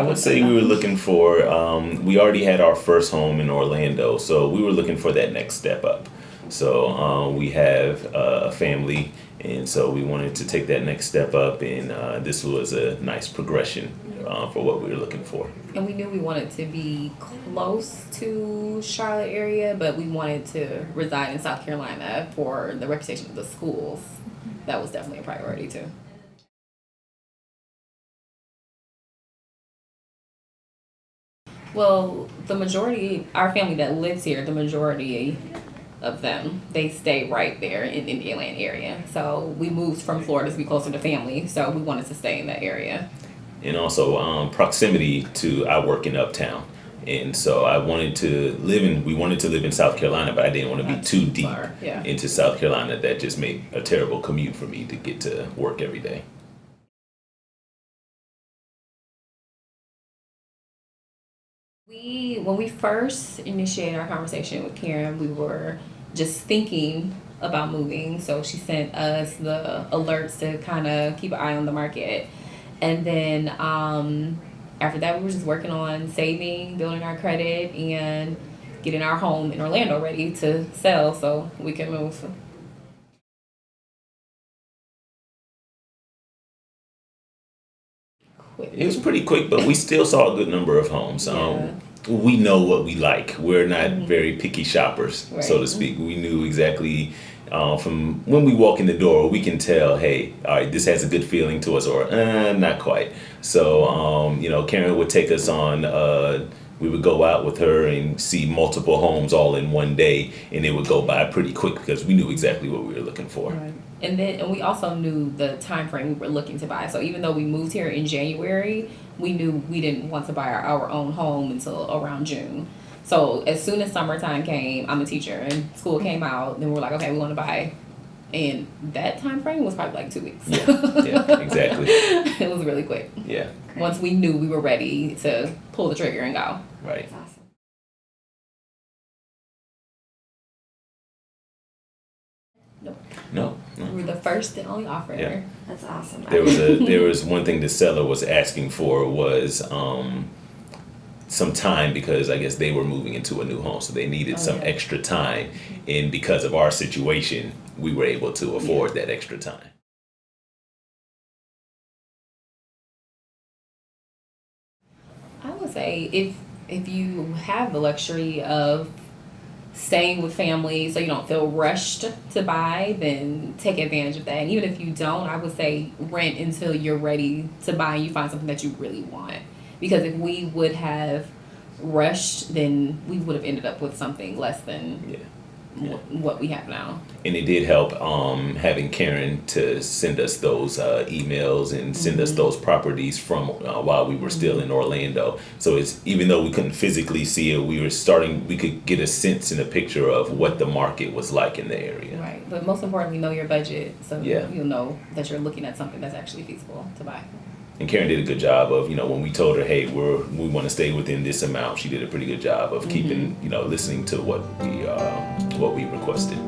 I would say we were looking for, we already had our first home in Orlando, so we were looking for that next step up. So we have a family, and so we wanted to take that next step up, and this was a nice progression for what we were looking for. And we knew we wanted to be close to Charlotte area, but we wanted to reside in South Carolina for the reputation of the schools. That was definitely a priority too. Well, the majority, our family that lives here, the majority of them, they stay right there in the Indian area. So we moved from Florida to be closer to family, so we wanted to stay in that area. And also proximity to I work in Uptown. And so we wanted to live in South Carolina, but I didn't want to be too deep into South Carolina. That just made a terrible commute for me to get to work every day. When we first initiated our conversation with Karen, we were just thinking about moving. So she sent us the alerts to kind of keep an eye on the market. And then after that, we were just working on saving, building our credit, and getting our home in Orlando ready to sell so we can move. It was pretty quick, but we still saw a good number of homes. We know what we like. We're not very picky shoppers, so to speak. We knew exactly from when we walk in the door, we can tell, hey, all right, this has a good feeling to us, or not quite. So, Karen would take us on, we would go out with her and see multiple homes all in one day, and it would go by pretty quick because we knew exactly what we were looking for. Right. And we also knew the time frame we were looking to buy. So even though we moved here in January, we knew we didn't want to buy our own home until around June. So as soon as summertime came, I'm a teacher, and school came out, then we were like, okay, we want to buy. And that time frame was probably like 2 weeks. Yeah, exactly. It was really quick. Yeah. Once we knew we were ready to pull the trigger and go. Right. That's awesome. No. We were the first and only offer. Yeah. That's awesome. There was one thing the seller was asking for was some time, because I guess they were moving into a new home, so they needed some extra time. And because of our situation, we were able to afford that extra time. I would say if you have the luxury of staying with family so you don't feel rushed to buy, then take advantage of that. And even if you don't, I would say rent until you're ready to buy and you find something that you really want. Because if we would have rushed, then we would have ended up with something less than what we have now. And it did help having Karen to send us those emails and send us those properties from while we were still in Orlando. So it's, even though we couldn't physically see it, we could get a sense and a picture of what the market was like in the area. Right, but most importantly, know your budget, so Yeah. you'll know that you're looking at something that's actually feasible to buy. And Karen did a good job of, when we told her, hey, we want to stay within this amount, she did a pretty good job of keeping, listening to what we requested.